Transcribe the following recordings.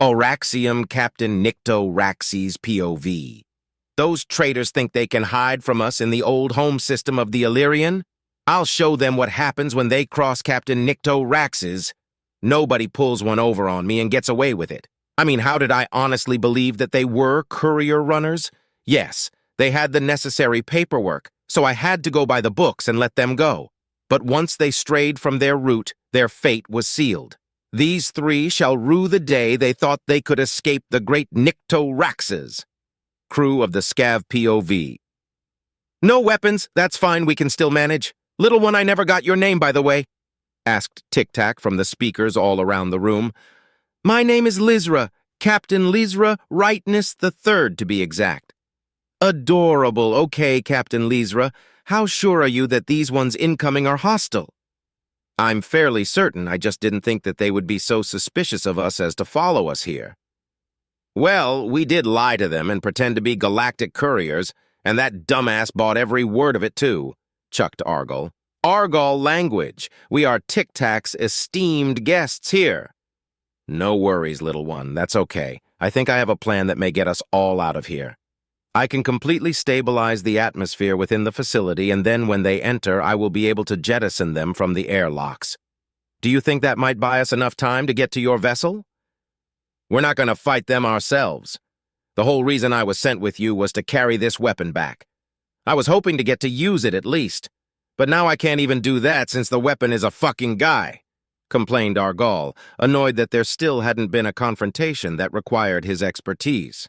Oraxium Captain Nicto-Raxes POV. Those traitors think they can hide from us in the old home system of the Illyrian? I'll show them what happens when they cross Captain Nicto-Raxes. Nobody pulls one over on me and gets away with it. I mean, how did I honestly believe that they were courier runners? Yes, they had the necessary paperwork, so I had to go by the books and let them go. But once they strayed from their route, their fate was sealed. These three shall rue the day they thought they could escape the great Nicto-Raxes. Crew of the Scav POV. No weapons, that's fine, we can still manage. Little one, I never got your name, by the way, asked Tic-Tac from the speakers all around the room. My name is Lizra, Captain Lizra Rightness III, to be exact. Adorable. Okay, Captain Lizra. How sure are you that these ones incoming are hostile? I'm fairly certain. I just didn't think that they would be so suspicious of us as to follow us here. Well, we did lie to them and pretend to be galactic couriers, and that dumbass bought every word of it too, chucked Argol. Argol language. We are Tic-Tac's esteemed guests here. No worries, little one. That's okay. I think I have a plan that may get us all out of here. I can completely stabilize the atmosphere within the facility, and then when they enter, I will be able to jettison them from the airlocks. Do you think that might buy us enough time to get to your vessel? We're not going to fight them ourselves. The whole reason I was sent with you was to carry this weapon back. I was hoping to get to use it at least, but now I can't even do that since the weapon is a fucking guy, complained Argol, annoyed that there still hadn't been a confrontation that required his expertise.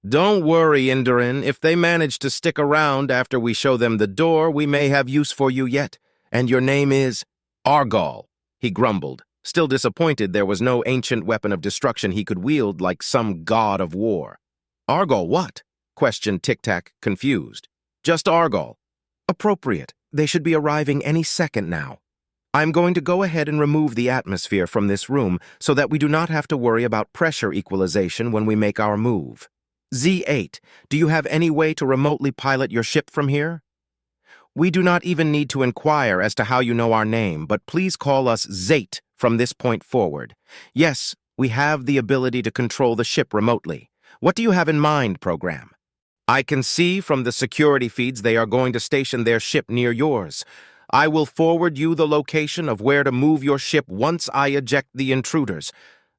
Don't worry, CnRhin. If they manage to stick around after we show them the door, we may have use for you yet. And your name is Argol, he grumbled, still disappointed there was no ancient weapon of destruction he could wield like some god of war. Argol what? Questioned Tic-Tac, confused. Just Argol. Appropriate. They should be arriving any second now. I'm going to go ahead and remove the atmosphere from this room so that we do not have to worry about pressure equalization when we make our move. Z8, do you have any way to remotely pilot your ship from here? We do not even need to inquire as to how you know our name, but please call us Zate from this point forward. Yes, we have the ability to control the ship remotely. What do you have in mind, program? I can see from the security feeds they are going to station their ship near yours. I will forward you the location of where to move your ship once I eject the intruders.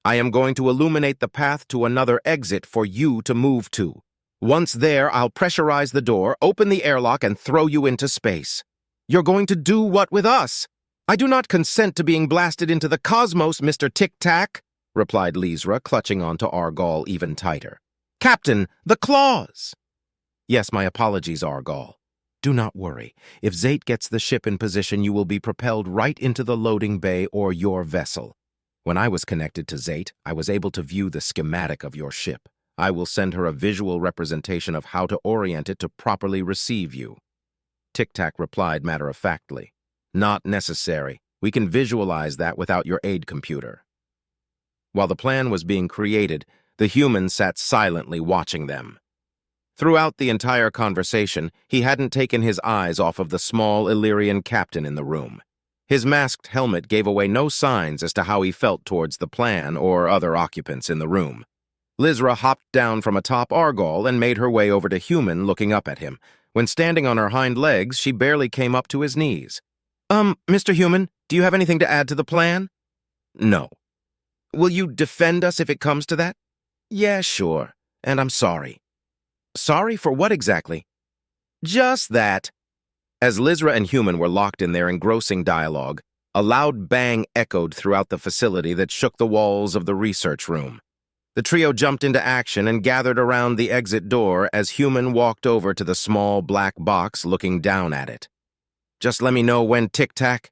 I am going to illuminate the path to another exit for you to move to. Once there, I'll pressurize the door, open the airlock, and throw you into space. You're going to do what with us? I do not consent to being blasted into the cosmos, Mr. Tic-Tac, replied Lizra, clutching onto Argol even tighter. Captain, the claws! Yes, my apologies, Argol. Do not worry. If Zate gets the ship in position, you will be propelled right into the loading bay or your vessel. When I was connected to Zate, I was able to view the schematic of your ship. I will send her a visual representation of how to orient it to properly receive you. Tic-Tac replied matter-of-factly. Not necessary. We can visualize that without your aid computer. While the plan was being created, the human sat silently watching them. Throughout the entire conversation, he hadn't taken his eyes off of the small Illyrian captain in the room. His masked helmet gave away no signs as to how he felt towards the plan or other occupants in the room. Lizra hopped down from atop Argol and made her way over to Human, looking up at him. When standing on her hind legs, she barely came up to his knees. Mr. Human, do you have anything to add to the plan? No. Will you defend us if it comes to that? Yeah, sure. And I'm sorry. Sorry for what exactly? Just that. As Lizra and Human were locked in their engrossing dialogue, a loud bang echoed throughout the facility that shook the walls of the research room. The trio jumped into action and gathered around the exit door as Human walked over to the small black box looking down at it. Just let me know when, Tic-Tac.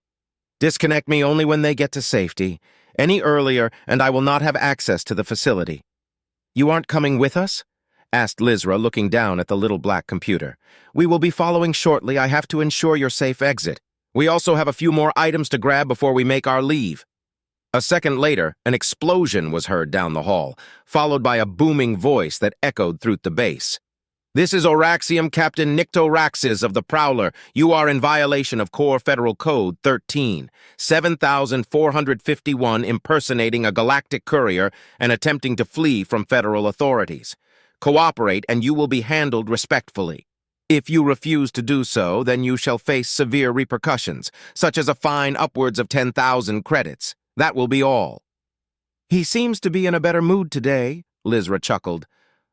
Disconnect me only when they get to safety. Any earlier, and I will not have access to the facility. You aren't coming with us? Asked Lizra, looking down at the little black computer. We will be following shortly. I have to ensure your safe exit. We also have a few more items to grab before we make our leave. A second later, an explosion was heard down the hall, followed by a booming voice that echoed through the base. This is Oraxium Captain Nictoraxis of the Prowler. You are in violation of Core Federal Code 13, 7451, impersonating a galactic courier and attempting to flee from federal authorities. Cooperate and you will be handled respectfully. If you refuse to do so, then you shall face severe repercussions, such as a fine upwards of 10,000 credits. That will be all. He seems to be in a better mood today, Lizra chuckled.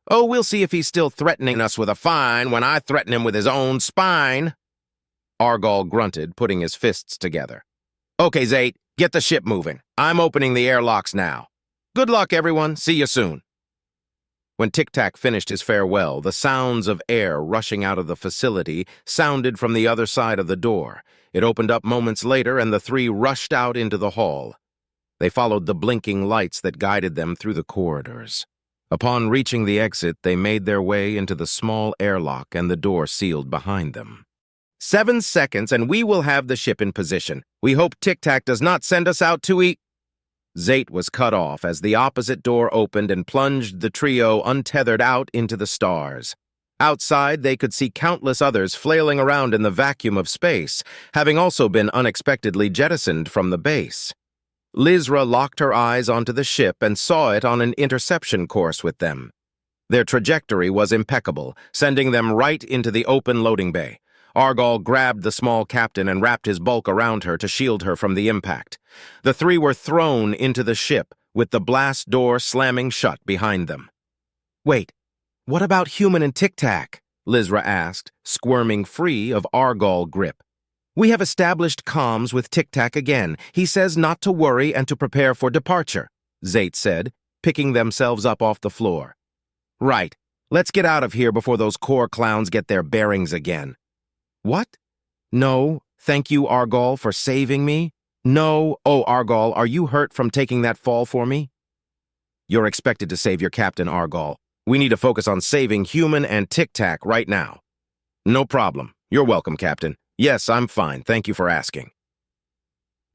Oh, we'll see if he's still threatening us with a fine when I threaten him with his own spine. Argall grunted, putting his fists together. Okay, Zate, get the ship moving. I'm opening the airlocks now. Good luck, everyone. See you soon. When Tic-Tac finished his farewell, the sounds of air rushing out of the facility sounded from the other side of the door. It opened up moments later, and the three rushed out into the hall. They followed the blinking lights that guided them through the corridors. Upon reaching the exit, they made their way into the small airlock and the door sealed behind them. 7 seconds and we will have the ship in position. We hope Tic-Tac does not send us out to eat. Zate was cut off as the opposite door opened and plunged the trio untethered out into the stars. Outside, they could see countless others flailing around in the vacuum of space, having also been unexpectedly jettisoned from the base. Lizra locked her eyes onto the ship and saw it on an interception course with them. Their trajectory was impeccable, sending them right into the open loading bay. Argall grabbed the small captain and wrapped his bulk around her to shield her from the impact. The three were thrown into the ship, with the blast door slamming shut behind them. Wait, what about Human and Tic-Tac? Lizra asked, squirming free of Argall grip. We have established comms with Tic-Tac again. He says not to worry and to prepare for departure, Zate said, picking themselves up off the floor. Right. Let's get out of here before those core clowns get their bearings again. What? No. Thank you, Argall, for saving me. No. Oh, Argall, are you hurt from taking that fall for me? You're expected to save your captain, Argall. We need to focus on saving Human and Tic-Tac right now. No problem. You're welcome, Captain. Yes, I'm fine. Thank you for asking.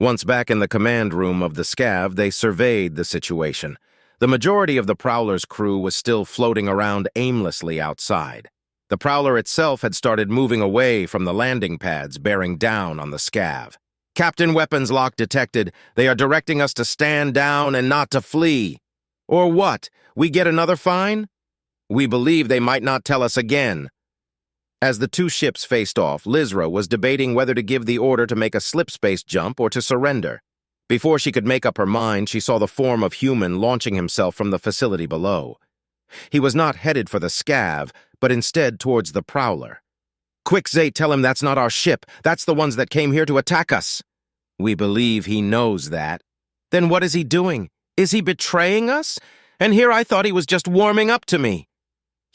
Once back in the command room of the Scav, they surveyed the situation. The majority of the Prowler's crew was still floating around aimlessly outside. The Prowler itself had started moving away from the landing pads, bearing down on the Scav. Captain Weapons Lock detected. They are directing us to stand down and not to flee. Or what? We get another fine? We believe they might not tell us again. As the two ships faced off, Lizra was debating whether to give the order to make a slipspace jump or to surrender. Before she could make up her mind, she saw the form of Human launching himself from the facility below. He was not headed for the Scav, but instead towards the Prowler. Quick, Zate, tell him that's not our ship. That's the ones that came here to attack us. We believe he knows that. Then what is he doing? Is he betraying us? And here I thought he was just warming up to me.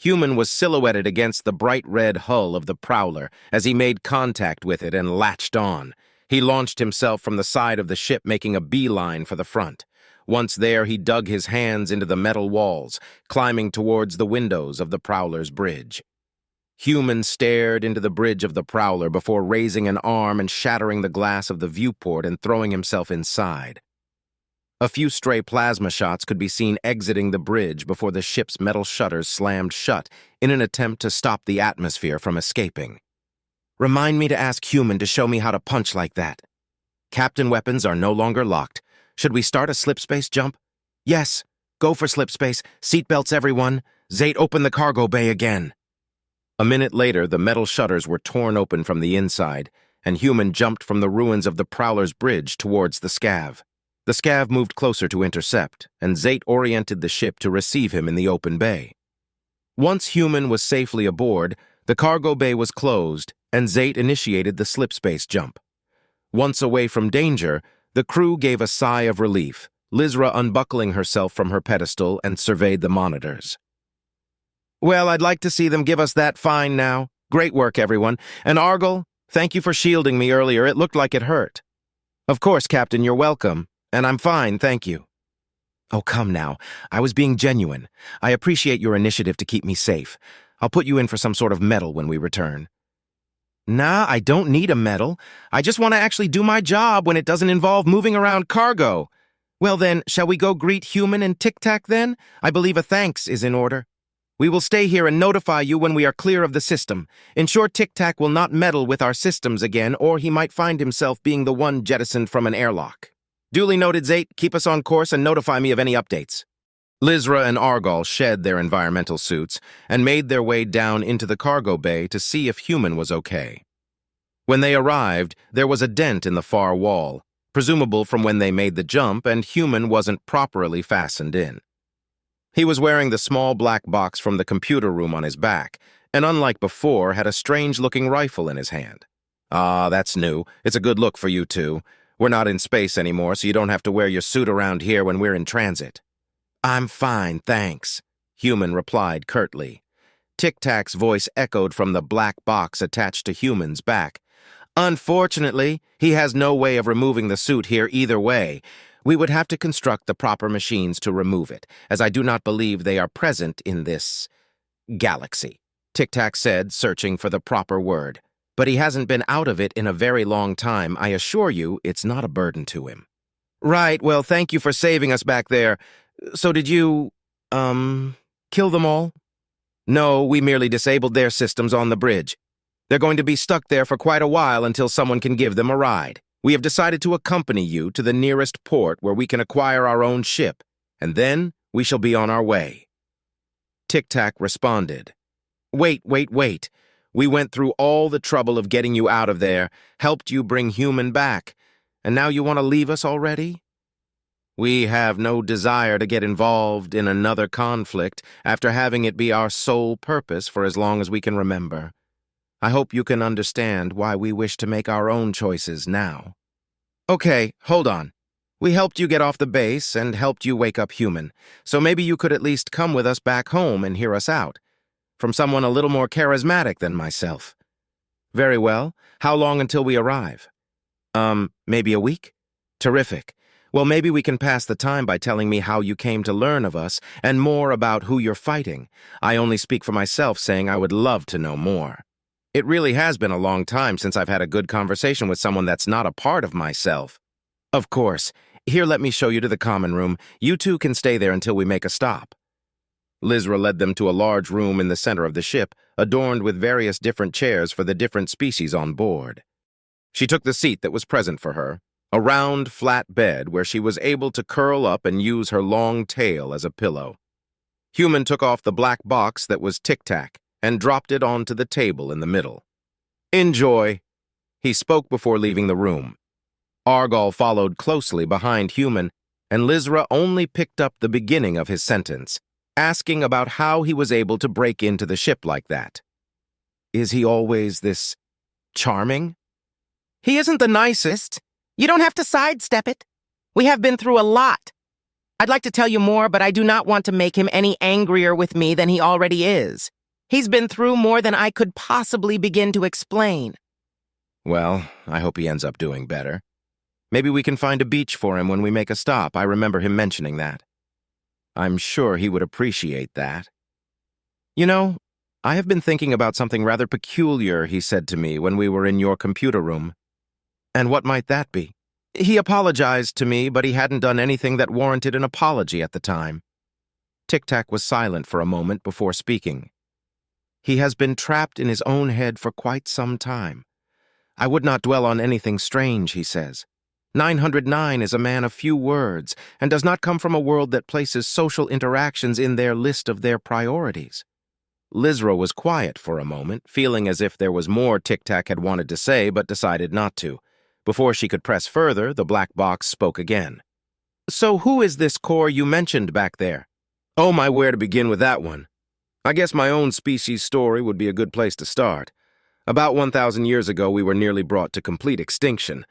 Human was silhouetted against the bright red hull of the Prowler as he made contact with it and latched on. He launched himself from the side of the ship, making a beeline for the front. Once there, he dug his hands into the metal walls, climbing towards the windows of the Prowler's bridge. Human stared into the bridge of the Prowler before raising an arm and shattering the glass of the viewport and throwing himself inside. A few stray plasma shots could be seen exiting the bridge before the ship's metal shutters slammed shut in an attempt to stop the atmosphere from escaping. Remind me to ask Human to show me how to punch like that. Captain weapons are no longer locked. Should we start a slipspace jump? Yes. Go for slipspace. Seatbelts, everyone. Zate, open the cargo bay again. A minute later, the metal shutters were torn open from the inside, and Human jumped from the ruins of the Prowler's bridge towards the Scav. The Scav moved closer to intercept, and Zate oriented the ship to receive him in the open bay. Once Human was safely aboard, the cargo bay was closed, and Zate initiated the slipspace jump. Once away from danger, the crew gave a sigh of relief, Lizra unbuckling herself from her pedestal and surveyed the monitors. Well, I'd like to see them give us that fine now. Great work, everyone. And Argall, thank you for shielding me earlier. It looked like it hurt. Of course, Captain, you're welcome. And I'm fine, thank you. Oh, come now. I was being genuine. I appreciate your initiative to keep me safe. I'll put you in for some sort of medal when we return. Nah, I don't need a medal. I just want to actually do my job when it doesn't involve moving around cargo. Well then, shall we go greet Human and Tic-Tac then? I believe a thanks is in order. We will stay here and notify you when we are clear of the system. Ensure Tic-Tac will not meddle with our systems again, or he might find himself being the one jettisoned from an airlock. Duly noted, Zate. Keep us on course and notify me of any updates. Lizra and Argal shed their environmental suits and made their way down into the cargo bay to see if Human was okay. When they arrived, there was a dent in the far wall, presumable from when they made the jump, and Human wasn't properly fastened in. He was wearing the small black box from the computer room on his back, and unlike before, had a strange-looking rifle in his hand. Ah, that's new. It's a good look for you two. We're not in space anymore, so you don't have to wear your suit around here when we're in transit. I'm fine, thanks, Human replied curtly. Tic-Tac's voice echoed from the black box attached to Human's back. Unfortunately, he has no way of removing the suit here either way. We would have to construct the proper machines to remove it, as I do not believe they are present in this galaxy, Tic-Tac said, searching for the proper word. But he hasn't been out of it in a very long time. I assure you, it's not a burden to him. Right, well, thank you for saving us back there. So did you, kill them all? No, we merely disabled their systems on the bridge. They're going to be stuck there for quite a while until someone can give them a ride. We have decided to accompany you to the nearest port where we can acquire our own ship, and then we shall be on our way. Tic-Tac responded. Wait. We went through all the trouble of getting you out of there, helped you bring Human back, and now you want to leave us already? We have no desire to get involved in another conflict after having it be our sole purpose for as long as we can remember. I hope you can understand why we wish to make our own choices now. Okay, hold on. We helped you get off the base and helped you wake up Human, so maybe you could at least come with us back home and hear us out. From someone a little more charismatic than myself. Very well. How long until we arrive? Maybe a week? Terrific. Well, maybe we can pass the time by telling me how you came to learn of us and more about who you're fighting. I only speak for myself, saying I would love to know more. It really has been a long time since I've had a good conversation with someone that's not a part of myself. Of course. Here, let me show you to the common room. You two can stay there until we make a stop. Lizra led them to a large room in the center of the ship, adorned with various different chairs for the different species on board. She took the seat that was present for her, a round, flat bed where she was able to curl up and use her long tail as a pillow. Human took off the black box that was Tic-Tac and dropped it onto the table in the middle. Enjoy, he spoke before leaving the room. Argal followed closely behind Human, and Lizra only picked up the beginning of his sentence, asking about how he was able to break into the ship like that. Is he always this charming? He isn't the nicest. You don't have to sidestep it. We have been through a lot. I'd like to tell you more, but I do not want to make him any angrier with me than he already is. He's been through more than I could possibly begin to explain. Well, I hope he ends up doing better. Maybe we can find a beach for him when we make a stop. I remember him mentioning that. I'm sure he would appreciate that. You know, I have been thinking about something rather peculiar he said to me when we were in your computer room. And what might that be? He apologized to me, but he hadn't done anything that warranted an apology at the time. Tic-Tac was silent for a moment before speaking. He has been trapped in his own head for quite some time. I would not dwell on anything strange, he says. 909 is a man of few words and does not come from a world that places social interactions in their list of their priorities. Lizra was quiet for a moment, feeling as if there was more Tic-Tac had wanted to say but decided not to. Before she could press further, the black box spoke again. So who is this core you mentioned back there? Oh my, where to begin with that one? I guess my own species' story would be a good place to start. About 1,000 years ago, we were nearly brought to complete extinction.